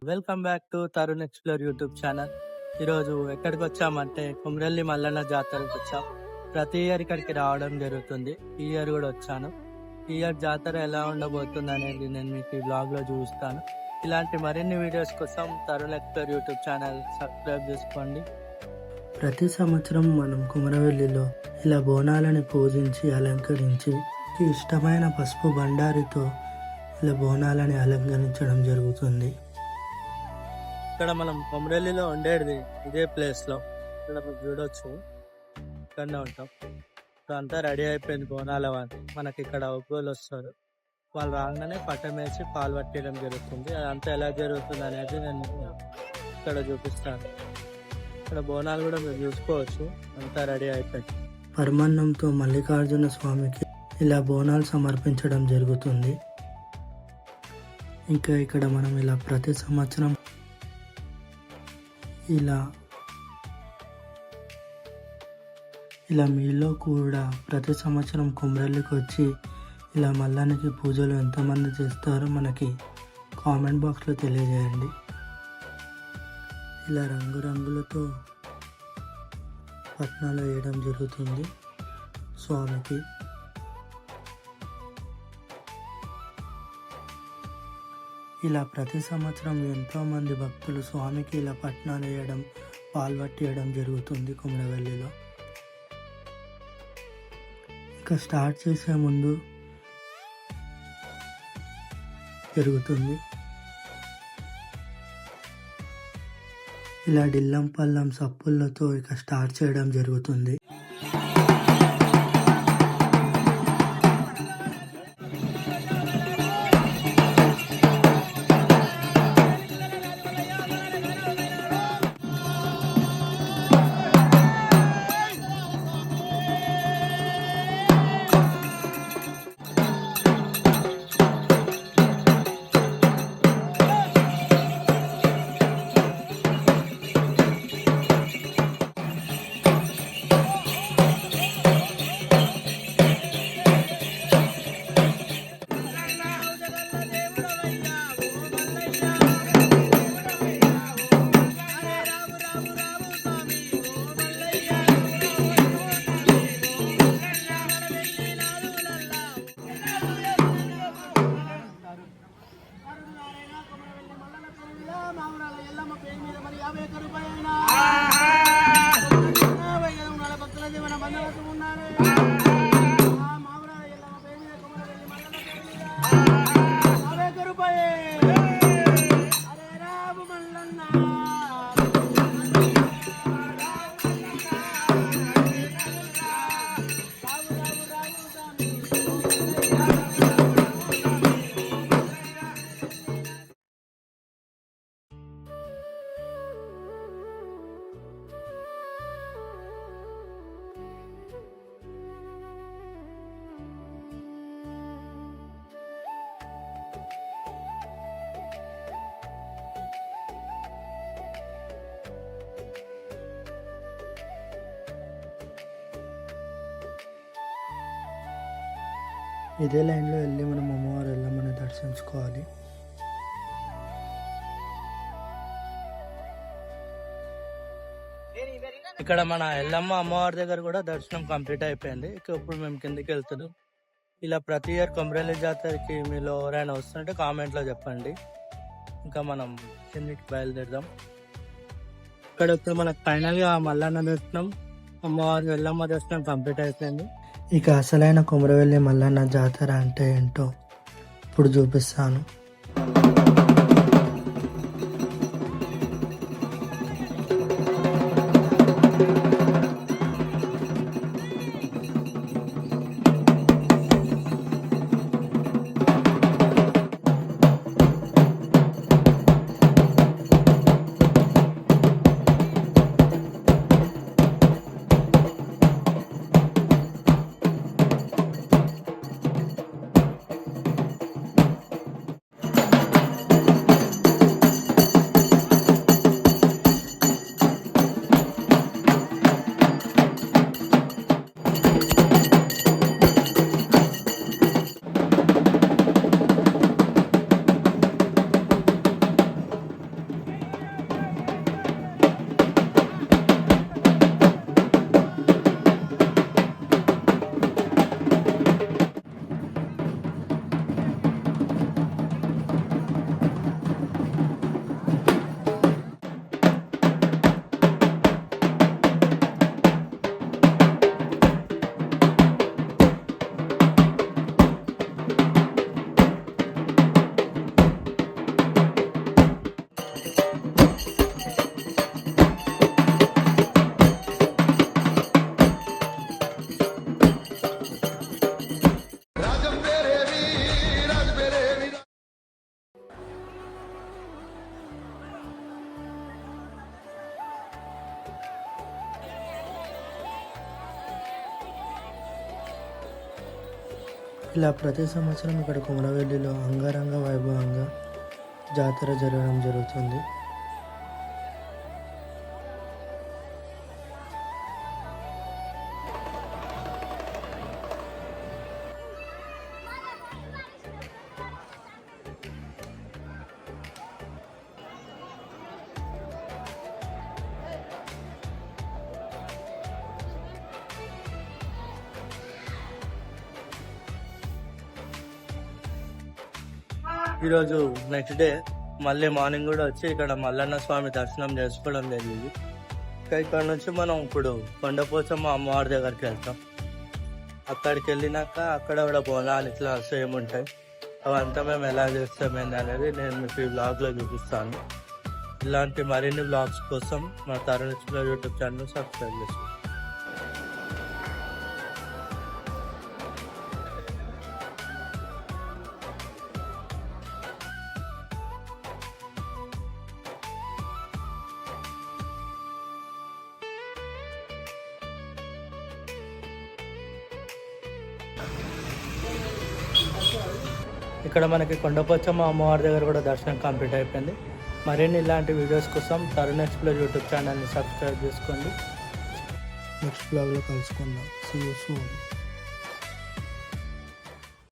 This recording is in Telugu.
Welcome back to Tarun explore YouTube channel. ఈరోజు ఎక్కడికి వచ్చామంటే కుమ్రెల్లి మల్లన్న జాతరకు వచ్చాం. ప్రతి ఇయర్ ఇక్కడికి రావడం జరుగుతుంది. ఈ ఇయర్ కూడా వచ్చాను. ఈ ఇయర్ జాతర ఎలా ఉండబోతుంది అనేది నేను మీకు ఈ బ్లాగ్ లో చూపిస్తాను. ఇలాంటి మరిన్ని వీడియోస్ కోసం Tarun explore YouTube channel subscribe చేసుకోండి. ప్రతి సంవత్సరం మనం కుమరవెల్లిలో ఇలా బోనాలని పూజించి అలంకరించి ఇష్టమైన పసుపు బండారితో ఇలా బోనాలని అలంకరించడం జరుగుతుంది. ఇక్కడ మనం కుమ్రెల్లిలో ఉండేది ఇదే ప్లేస్ లో. ఇక్కడ మీరు చూడొచ్చు, ఇక్కడనే ఉంటాం. ఇక్కడ అంతా రెడీ అయిపోయింది బోనాల వాళ్ళు. మనకి ఇక్కడ ఒగ్గోలు వస్తారు. వాళ్ళు రాగానే పట్టం వేసి పాలు పట్టేయడం జరుగుతుంది. అదంతా ఎలా జరుగుతుంది అనేది నేను ఇక్కడ చూపిస్తాను. ఇక్కడ బోనాలు కూడా మీరు చూసుకోవచ్చు, అంతా రెడీ అయిపోయింది. పరమాన్నంతో మల్లికార్జున స్వామికి ఇలా బోనాలు సమర్పించడం జరుగుతుంది. ఇంకా ఇక్కడ మనం ఇలా ప్రతి సంవత్సరం ఇలా మీలో కూడా ప్రతి సంవత్సరం కుమ్రెల్లికి వచ్చి ఇలా మల్లానికి పూజలు ఎంతమంది చేస్తారో మనకి కామెంట్ బాక్స్లో తెలియజేయండి. ఇలా రంగురంగులతో పట్నాలు వేయడం జరుగుతుంది స్వామికి. ఇలా ప్రతి సంవత్సరం ఎంతోమంది భక్తులు స్వామికి ఇలా పట్నాలు వేయడం, పాల్పట్టేయడం జరుగుతుంది కుమ్రవెల్లిలో. ఇంకా స్టార్ట్ చేసే ముందు జరుగుతుంది ఇలా డిల్లం పల్లం సప్పులతో ఇక స్టార్ట్ చేయడం జరుగుతుంది. ఇదే లైన్లో వెళ్ళి మనం అమ్మవారు ఎల్లమ్మని దర్శించుకోవాలి. ఇక్కడ మన ఎల్లమ్మ అమ్మవారి దగ్గర కూడా దర్శనం కంప్లీట్ అయిపోయింది. ఇప్పుడు మేము కిందికి వెళ్తున్నాం. ఇలా ప్రతి ఇయర్ కొమరెల్లి జాతరకి మీలో ఎవరైనా వస్తుంటే కామెంట్లో చెప్పండి. ఇంకా మనం కిందికి బయలుదేరదాం. ఇక్కడ ఇప్పుడు మనకు ఫైనల్గా మల్లన్న దర్శనం, అమ్మవారి ఎల్లమ్మ దర్శనం కంప్లీట్ అయిపోయింది. ఇక అసలైన కుమరవెల్లి మల్లన్న జాతర అంటే ఏంటో ఇప్పుడు చూపిస్తాను. ఇలా ప్రతి సంవత్సరం ఇక్కడ కొమరవెల్లిలో అంగరంగ వైభవంగా జాతర జరగడం జరుగుతుంది. ఈరోజు నెక్స్ట్ డే మళ్ళీ మార్నింగ్ కూడా వచ్చి ఇక్కడ మల్లన్న స్వామి దర్శనం చేసుకోవడం జరిగింది. ఇక్కడ నుంచి మనం ఇప్పుడు కొండపోచమ్మ అమ్మవారి దగ్గరికి వెళ్తాం. అక్కడికి వెళ్ళినాక అక్కడ కూడా బోనాలు ఇట్లా సేమ్ ఉంటాయి. అవంతా మేము ఎలా చేస్తామేంది అనేది నేను మీకు ఈ బ్లాగ్లో చూపిస్తాను. ఇలాంటి మరిన్ని బ్లాగ్స్ కోసం మా Tarun explore YouTube channel subscribe చేసుకోండి. ఇక్కడ మనకి కొండపోచమ్మ అమ్మవారి దగ్గర కూడా దర్శనం కంప్లీట్ అయిపోయింది. మరిన్ని ఇలాంటి వీడియోస్ కోసం తరుణ్ ఎక్స్ప్లోర్ యూట్యూబ్ ఛానల్ని సబ్స్క్రైబ్ చేసుకోండి. నెక్స్ట్ బ్లాగ్లో కలుసుకుందాం. See you soon.